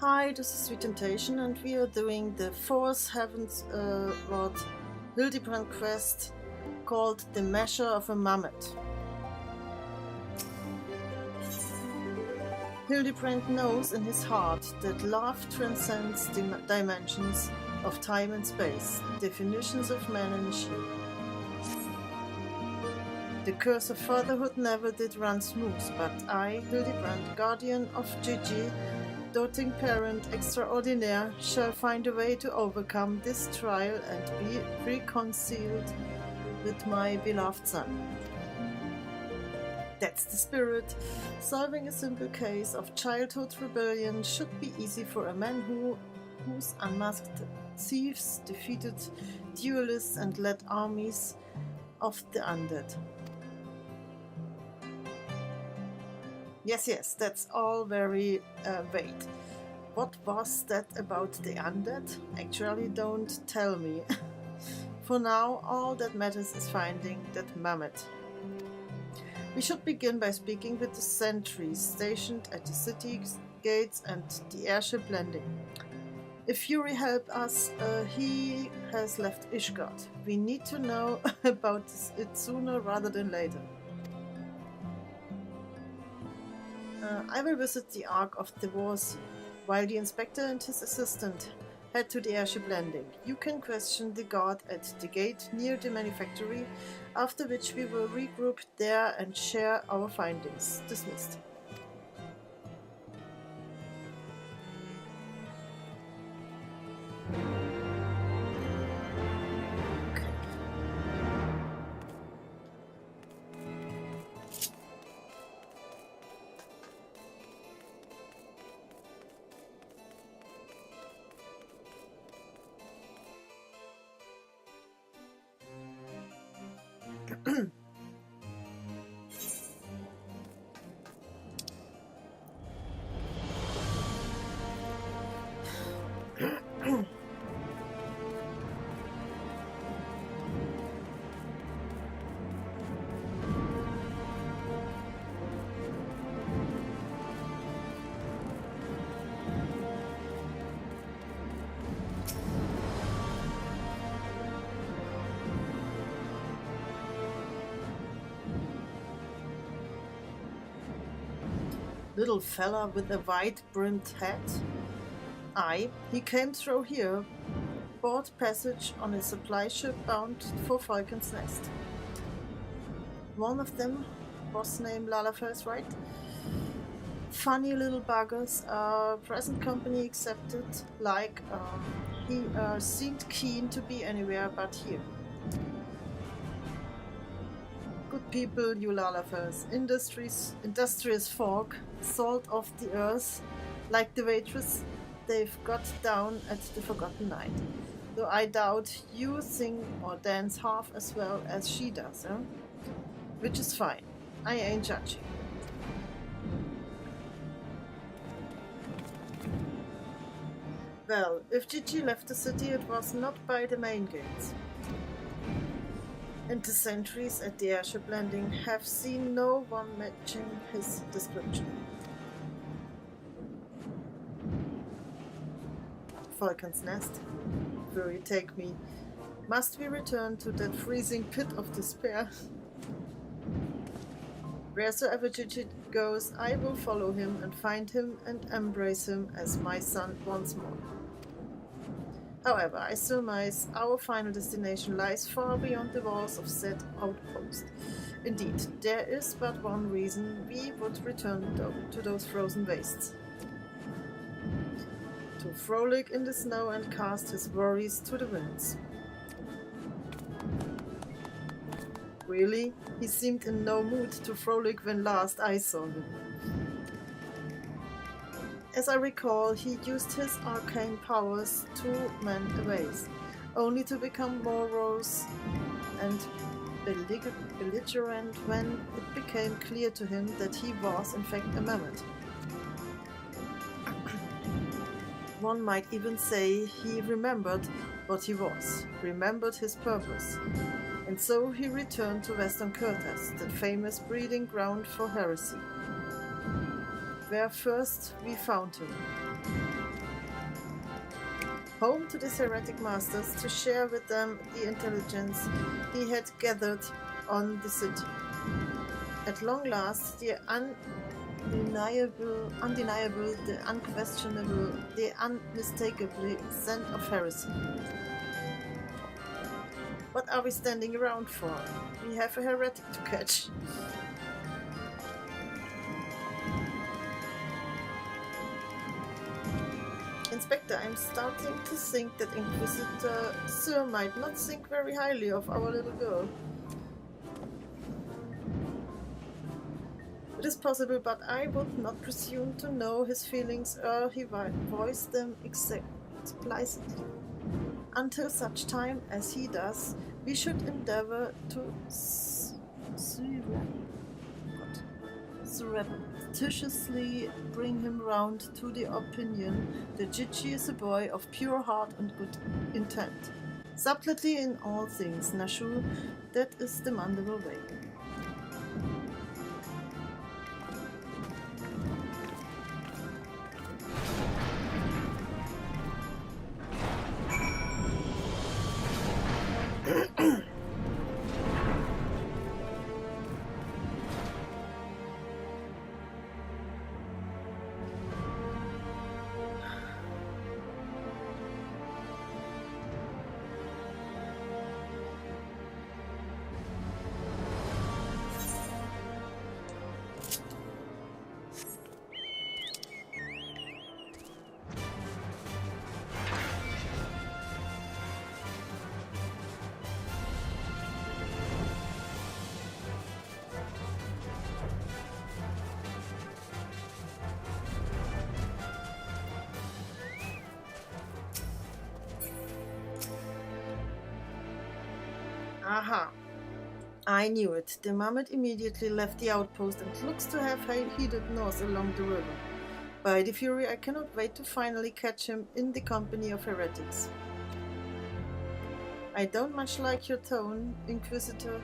Hi, this is Sweet Temptation, and we are doing the fourth Heavensward Hildibrand quest called The Measure of a Mammet. Hildibrand knows in his heart that love transcends dimensions of time and space, definitions of man and machine. The curse of fatherhood never did run smooth, but I, Hildibrand, guardian of Gigi, doting parent extraordinaire, shall find a way to overcome this trial and be reconciled with my beloved son. That's the spirit. Solving a simple case of childhood rebellion should be easy for a man who's unmasked thieves, defeated duelists, and led armies of the undead. Yes, that's all very vague. What was that about the undead? Actually, don't tell me. For now, all that matters is finding that Mammet. We should begin by speaking with the sentries stationed at the city gates and the airship landing. If Fury help us, he has left Ishgard. We need to know about it sooner rather than later. I will visit the Ark of the Wars, while the inspector and his assistant head to the airship landing. You can question the guard at the gate near the manufactory, after which we will regroup there and share our findings. Dismissed. Little fella with a wide-brimmed hat? Aye, he came through here, bought passage on a supply ship bound for Falcon's Nest. One of them was named Lalafels, right? Funny little buggers, present company accepted, like he seemed keen to be anywhere but here. Good people, you Lalafels, industrious folk, salt of the earth, like the waitress they've got down at the Forgotten Night. Though I doubt you sing or dance half as well as she does, eh? Which is fine. I ain't judging. Well, if Gigi left the city, it was not by the main gates. And the sentries at the airship landing have seen no one matching his description. Falcon's Nest, where you take me? Must we return to that freezing pit of despair? Wheresoever Gigi goes, I will follow him and find him and embrace him as my son once more. However, I surmise our final destination lies far beyond the walls of said outpost. Indeed, there is but one reason we would return to those frozen wastes. To frolic in the snow and cast his worries to the winds. Really? He seemed in no mood to frolic when last I saw him. As I recall, he used his arcane powers to mend the ways, only to become morose and belligerent when it became clear to him that he was in fact a mammoth. One might even say he remembered what he was, remembered his purpose, and so he returned to Western Kurtas, that famous breeding ground for heresy, where first we found him. home to these heretic masters to share with them the intelligence he had gathered on the city. At long last, the undeniable, the unquestionable, the unmistakably scent of heresy. What are we standing around for? We have a heretic to catch. Inspector, I'm starting to think that Inquisitor Sir might not think very highly of our little girl. It is possible, but I would not presume to know his feelings or he voice them explicitly. Until such time as he does, we should endeavor to surreptitiously bring him round to the opinion that Gigi is a boy of pure heart and good intent. Subtlety in all things, Nashu, that is the mandable way. Aha! I knew it. The Mammet immediately left the outpost and looks to have headed north along the river. By the Fury, I cannot wait to finally catch him in the company of heretics. I don't much like your tone, Inquisitor.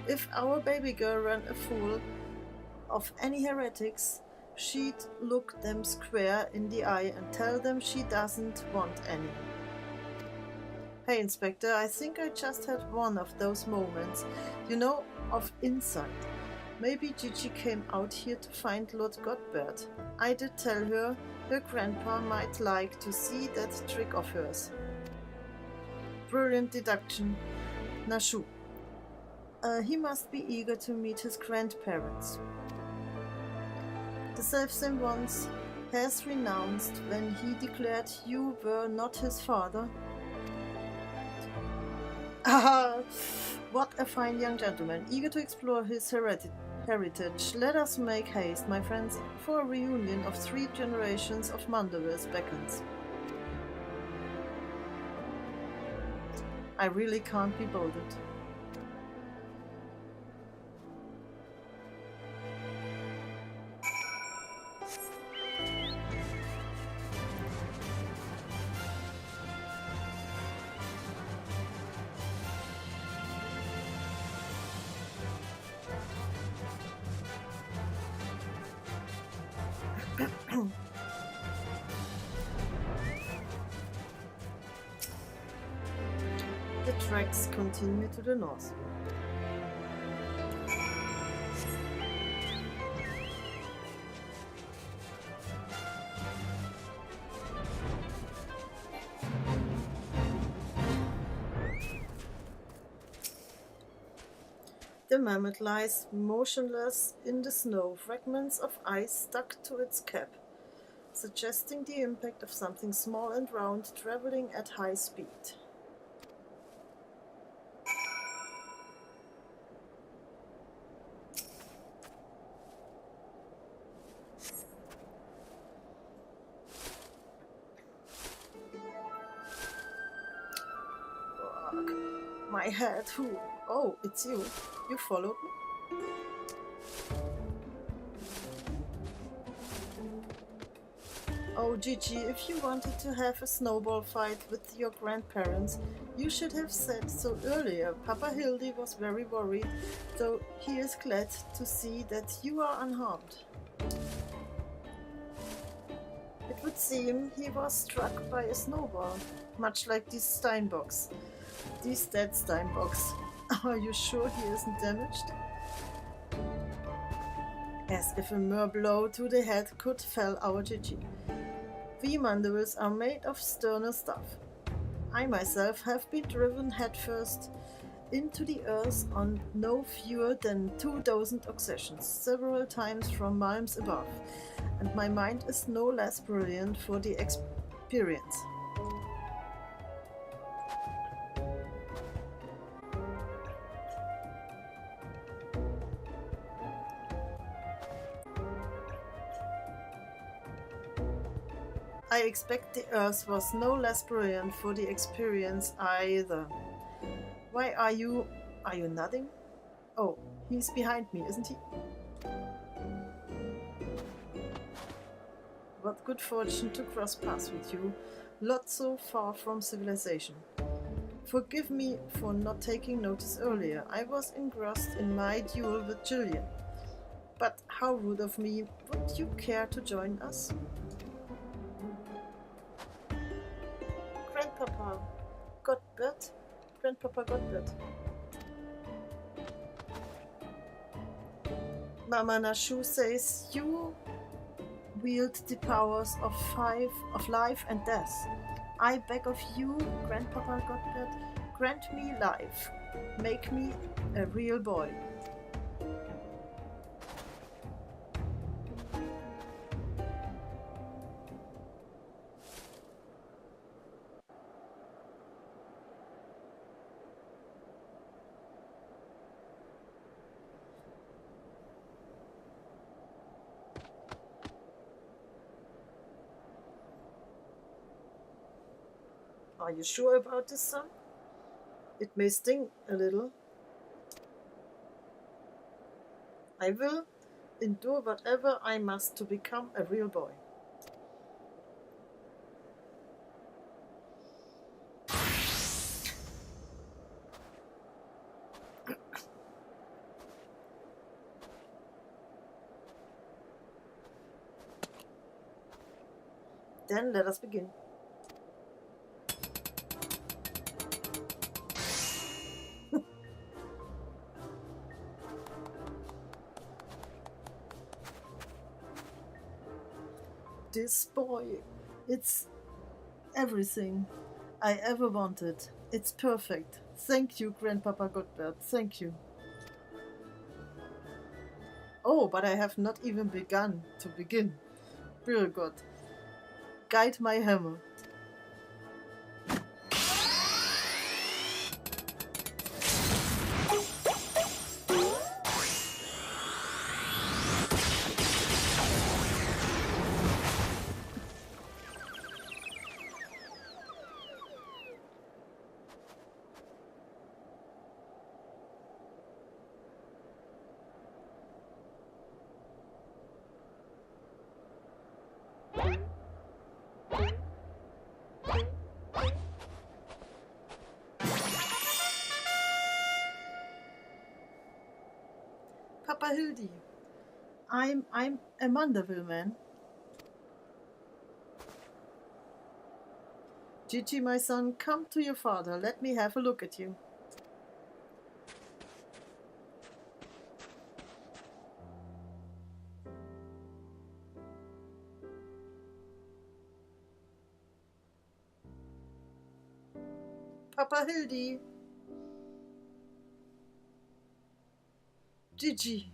If our baby girl ran a fool of any heretics, she'd look them square in the eye and tell them she doesn't want any. Hey, Inspector, I think I just had one of those moments, you know, of insight. Maybe Gigi came out here to find Lord Godbert. I did tell her grandpa might like to see that trick of hers. Brilliant deduction, Nashu. He must be eager to meet his grandparents. The selfsame once has renounced when he declared you were not his father. Ah, what a fine young gentleman, eager to explore his heritage. Let us make haste, my friends, for a reunion of 3 generations of Mandevers beckons. I really can't be bothered. The tracks continue to the north. The Mammet lies motionless in the snow, fragments of ice stuck to its cap, suggesting the impact of something small and round traveling at high speed. My head, who? Oh, it's you. You followed me? Oh, Gigi, if you wanted to have a snowball fight with your grandparents, you should have said so earlier. Papa Hildy was very worried, though he is glad to see that you are unharmed. It Would seem he was struck by a snowball, much like these Steinbocks. These dead Steinbocks. Are you sure he isn't damaged? As if a mere blow to the head could fell our Gigi. We Mandevils are made of sterner stuff. I myself have been driven headfirst into the earth on no fewer than 2,000 occasions, several times from miles above, and my mind is no less brilliant for the experience. I expect the earth was no less brilliant for the experience either. Why are you nodding? Oh, he's behind me, isn't he? What good fortune to cross paths with you, lot so far from civilization. Forgive me for not taking notice earlier. I was engrossed in my duel with Jillian. But how rude of me. Would you care to join us? Grandpapa Godbert? Grandpapa Godbert. Mama Nashu says you wield the powers of life and death. I beg of you, Grandpapa Godbert, grant me life. Make me a real boy. Are you sure about this, son? It may sting a little. I will endure whatever I must to become a real boy. Then let us begin. This boy, it's everything I ever wanted. It's perfect. Thank you, Grandpapa Godbert. Thank you. Oh, but I have not even begun to begin. Dear God, guide my hammer. Papa Hildi, I'm a Mandeville man. Gigi, my son, come to your father. Let me have a look at you. Papa Hildi. Gigi.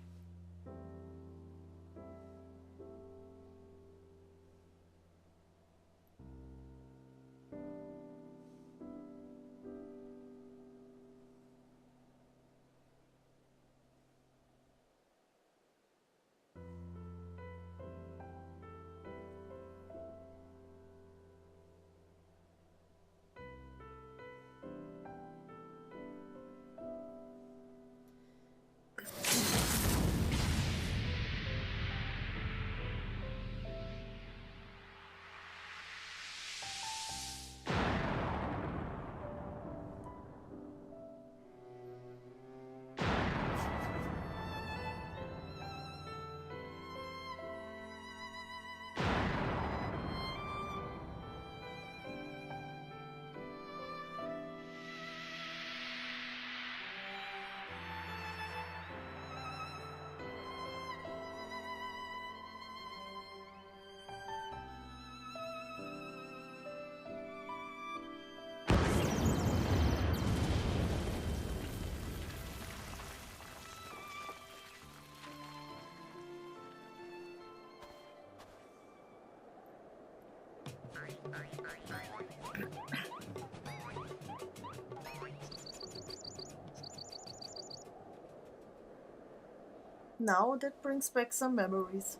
Now that brings back some memories.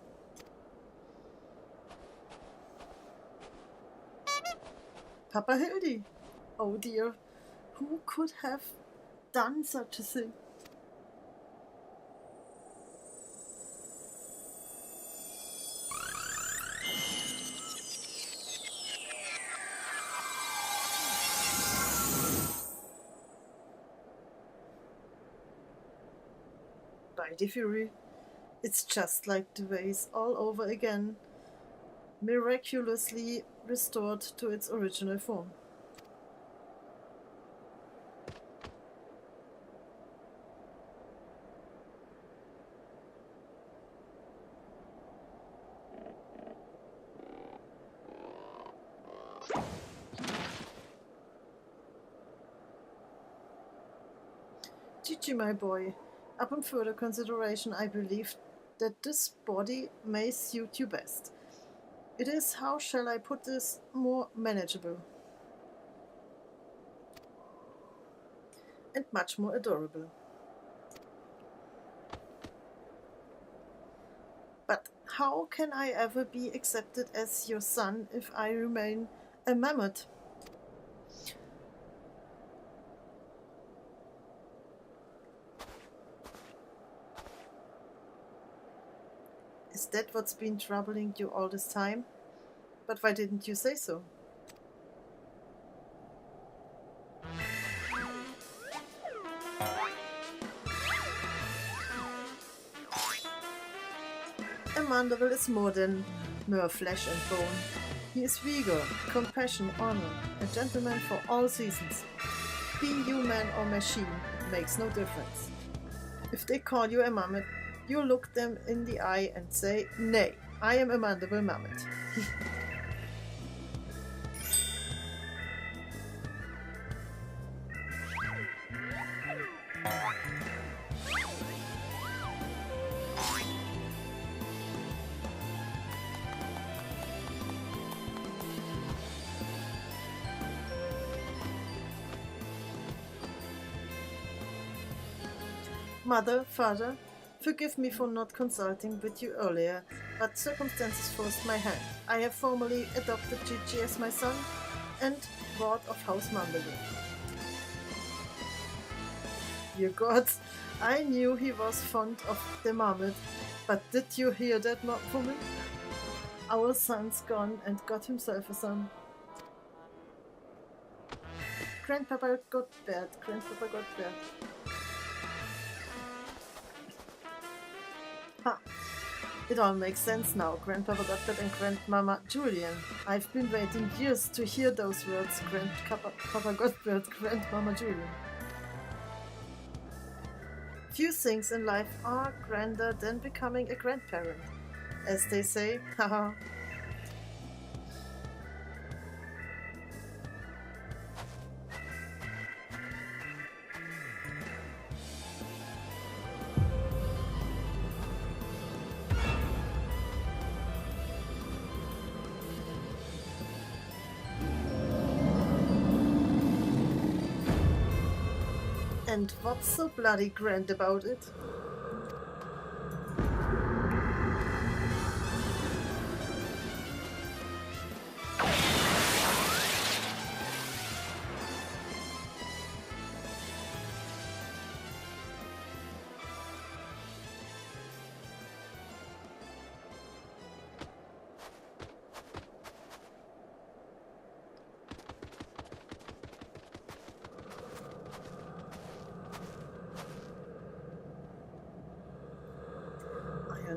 Papa Hildi! Oh dear, who could have done such a thing? By the Fury, it's just like the vase all over again, miraculously restored to its original form. Gigi, my boy, upon further consideration, I believe that this body may suit you best. It is, how shall I put this, more manageable. And much more adorable. But how can I ever be accepted as your son if I remain a mammoth? Is that what's been troubling you all this time? But why didn't you say so? A Mandeville is more than mere flesh and bone. He is vigor, compassion, honor, a gentleman for all seasons. Be human or machine makes no difference. If they call you a mammoth, you look them in the eye and say, "Nay, I am a Mandeville mammoth." Mother, father, forgive me for not consulting with you earlier, but circumstances forced my hand. I have formally adopted Gigi as my son and ward of House Mandeville. Dear God, I knew he was fond of the marmot, but did you hear that, woman? Our son's gone and got himself a son. Grandpapa got bad, Grandpapa got bad. Ha! It all makes sense now, Grandpapa Godbert and Grandmama Julian. I've been waiting years to hear those words, Grandpapa Godbert, Grandmama Julian. Few things in life are grander than becoming a grandparent, as they say, haha. And what's so bloody grand about it?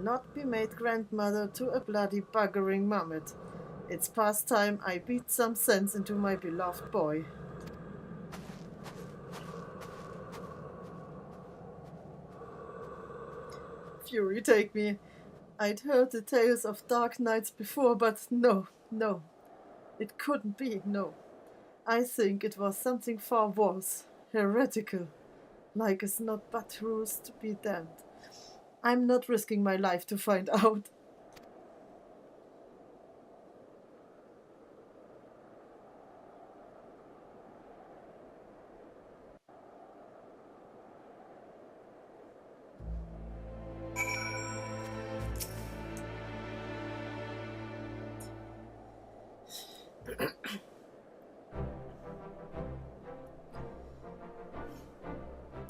Not be made grandmother to a bloody buggering mammoth. It's past time I beat some sense into my beloved boy. Fury take me. I'd heard the tales of dark nights before, but no. It couldn't be, no. I think it was something far worse, heretical, like as not but rules to be damned. I'm not risking my life to find out.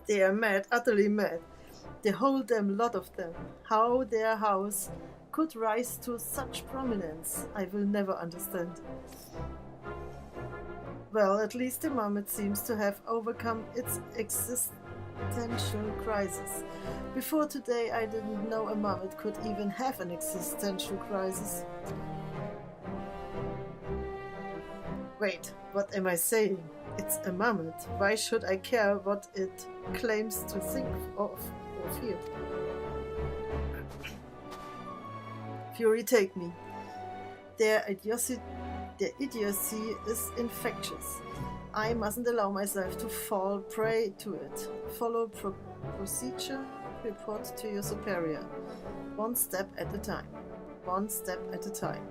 They are mad, utterly mad. The whole damn lot of them. How their house could rise to such prominence, I will never understand. Well, at least the Mammet seems to have overcome its existential crisis. Before today, I didn't know a Mammet could even have an existential crisis. Wait, what am I saying? It's a Mammet. Why should I care what it claims to think of or feel? Fury take me. Their idiocy is infectious. I mustn't allow myself to fall prey to it. Follow procedure, report to your superior. One step at a time. One step at a time.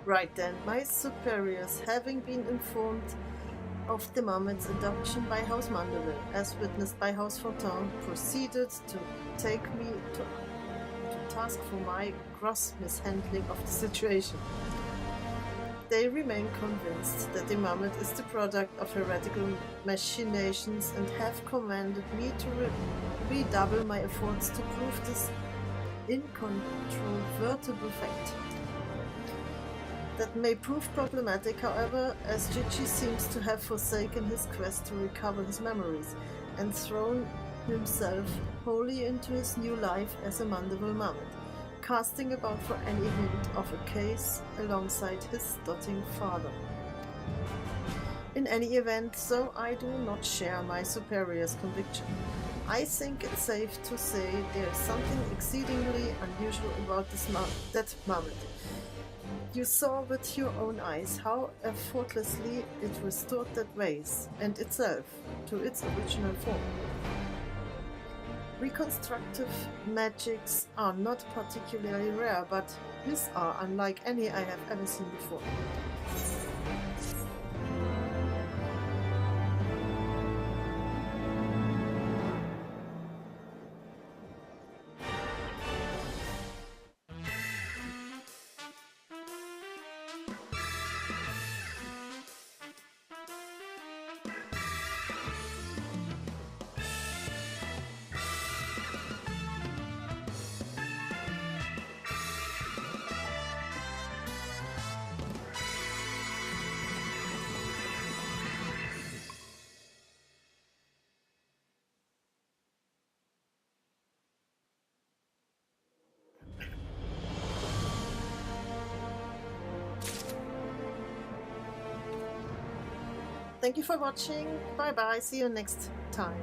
Right then, my superiors, having been informed of the Mammet's adoption by House Mandeville, as witnessed by House Falcon, proceeded to take me to task for my gross mishandling of the situation. They remain convinced that the Mammet is the product of heretical machinations and have commanded me to redouble my efforts to prove this incontrovertible fact. That may prove problematic, however, as Gigi seems to have forsaken his quest to recover his memories and thrown himself wholly into his new life as a Mandeville Mammet, casting about for any hint of a case alongside his doting father. In any event, though I do not share my superior's conviction, I think it's safe to say there is something exceedingly unusual about that Mammet. You saw with your own eyes how effortlessly it restored that vase and itself to its original form. Reconstructive magics are not particularly rare, but his are unlike any I have ever seen before. Thank you for watching. Bye bye. See you next time.